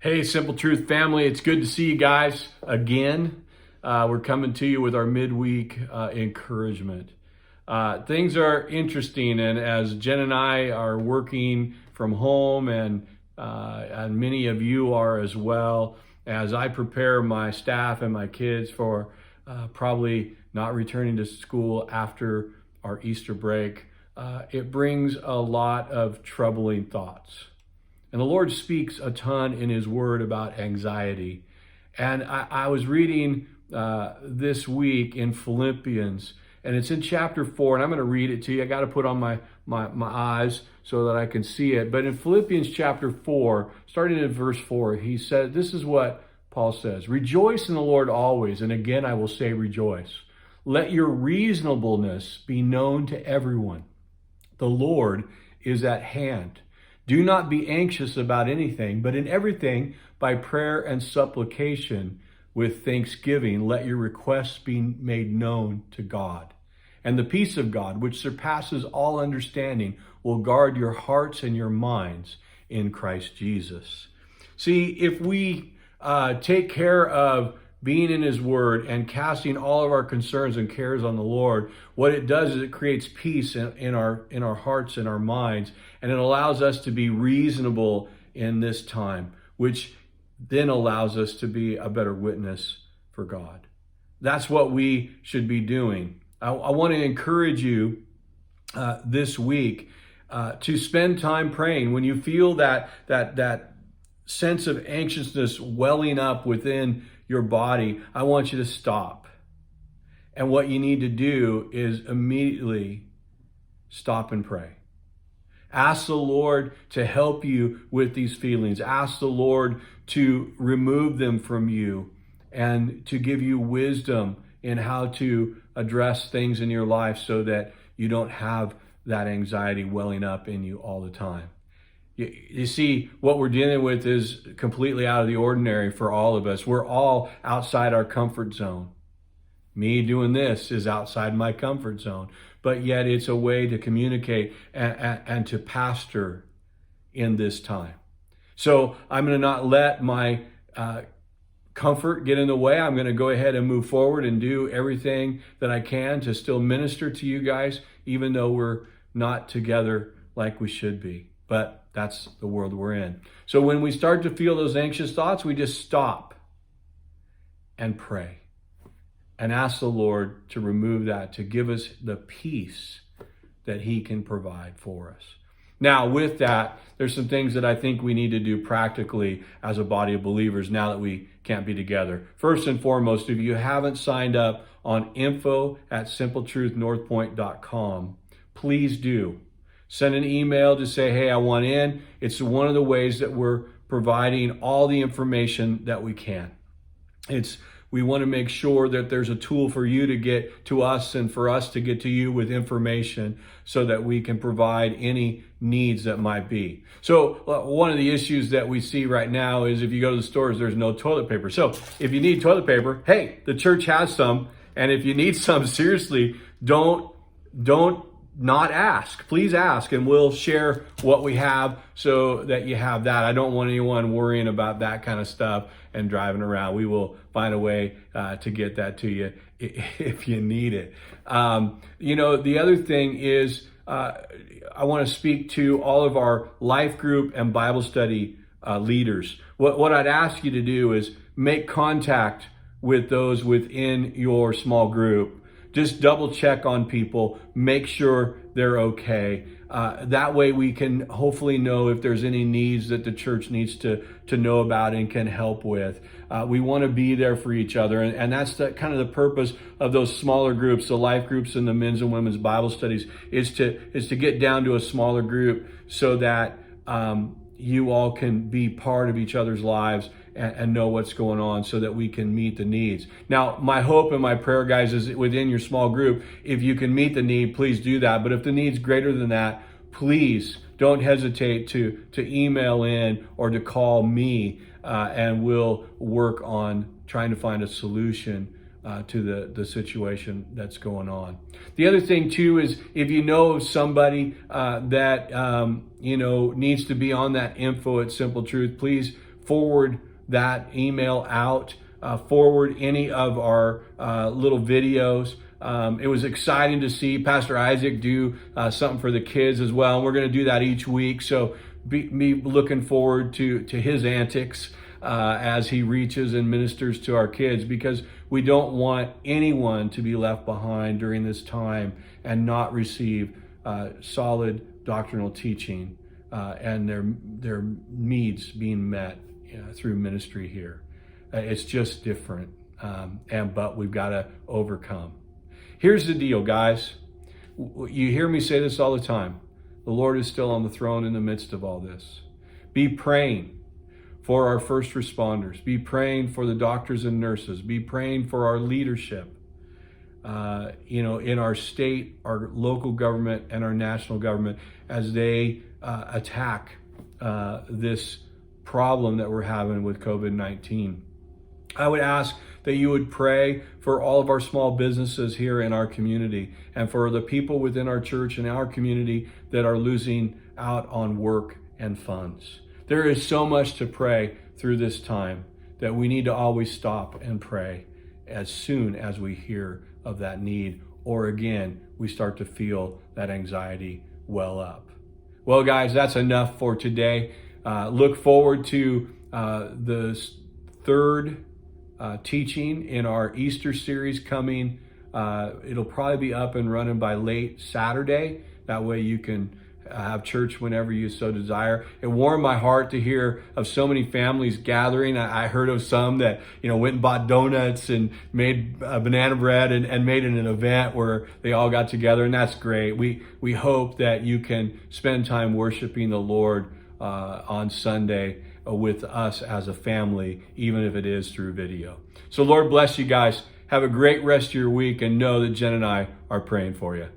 Hey, Simple Truth family, it's good to see you guys again. We're coming to you with our midweek encouragement. Things are interesting, and as Jen and I are working from home, and many of you are as well, as I prepare my staff and my kids for probably not returning to school after our Easter break, it brings a lot of troubling thoughts. And the Lord speaks a ton in His Word about anxiety. And I was reading this week in Philippians, and it's in chapter 4, and I'm going to read it to you. I got to put on my eyes so that I can see it. But in Philippians chapter 4, starting in verse 4, he said, this is what Paul says: "Rejoice in the Lord always, and again I will say rejoice. Let your reasonableness be known to everyone. The Lord is at hand. Do not be anxious about anything, but in everything, by prayer and supplication, with thanksgiving, let your requests be made known to God. And the peace of God, which surpasses all understanding, will guard your hearts and your minds in Christ Jesus." See, if we take care of being in His Word and casting all of our concerns and cares on the Lord, what it does is it creates peace in our hearts and our minds, and it allows us to be reasonable in this time, which then allows us to be a better witness for God. That's what we should be doing. I want to encourage you this week to spend time praying. When you feel that sense of anxiousness welling up within your body, I want you to stop. And what you need to do is immediately stop and pray. Ask the Lord to help you with these feelings. Ask the Lord to remove them from you and to give you wisdom in how to address things in your life so that you don't have that anxiety welling up in you all the time. You see, what we're dealing with is completely out of the ordinary for all of us. We're all outside our comfort zone. Me doing this is outside my comfort zone, but yet it's a way to communicate and to pastor in this time. So I'm going to not let my comfort get in the way. I'm going to go ahead and move forward and do everything that I can to still minister to you guys, even though we're not together like we should be. But that's the world we're in. So when we start to feel those anxious thoughts, we just stop and pray and ask the Lord to remove that, to give us the peace that He can provide for us. Now, with that, there's some things that I think we need to do practically as a body of believers now that we can't be together. First and foremost, if you haven't signed up on info@simpletruthnorthpoint.com, please do. Send an email to say, hey, I want in. It's one of the ways that we're providing all the information that we can. We want to make sure that there's a tool for you to get to us and for us to get to you with information so that we can provide any needs that might be. So one of the issues that we see right now is if you go to the stores, there's no toilet paper. So if you need toilet paper, hey, the church has some. And if you need some, seriously, don't not ask. Please ask, and we'll share what we have so that you have that. I don't want anyone worrying about that kind of stuff and driving around. We will find a way to get that to you if you need it. The other thing is I want to speak to all of our life group and Bible study leaders. What I'd ask you to do is make contact with those within your small group. Just double check on people, make sure they're okay. That way we can hopefully know if there's any needs that the church needs to know about and can help with. We want to be there for each other. And that's kind of the purpose of those smaller groups, the life groups and the men's and women's Bible studies, is to get down to a smaller group so that you all can be part of each other's lives and know what's going on so that we can meet the needs. Now, my hope and my prayer, guys, is within your small group, if you can meet the need, please do that. But if the need's greater than that, please don't hesitate to email in or to call me, and we'll work on trying to find a solution to the situation that's going on. The other thing too is if you know of somebody that needs to be on that info at Simple Truth, please forward that email out, forward any of our little videos. It was exciting to see Pastor Isaac do something for the kids as well. And we're going to do that each week. So me looking forward to his antics as he reaches and ministers to our kids, because we don't want anyone to be left behind during this time and not receive solid doctrinal teaching and their needs being met through ministry here. It's just different, but we've got to overcome. Here's the deal, guys. You hear me say this all the time. The Lord is still on the throne in the midst of all this. Be praying for our first responders. Be praying for the doctors and nurses. Be praying for our leadership, in our state, our local government, and our national government as they attack this problem that we're having with COVID-19. I would ask that you would pray for all of our small businesses here in our community and for the people within our church and our community that are losing out on work and funds. There is so much to pray through this time that we need to always stop and pray as soon as we hear of that need, or again, we start to feel that anxiety well up. Well, guys, that's enough for today. Look forward to the third teaching in our Easter series coming. It'll probably be up and running by late Saturday. That way you can have church whenever you so desire. It warmed my heart to hear of so many families gathering. I heard of some that went and bought donuts and made banana bread and made it an event where they all got together, and that's great. We hope that you can spend time worshiping the Lord on Sunday with us as a family, even if it is through video. So Lord bless you guys. Have a great rest of your week, and know that Jen and I are praying for you.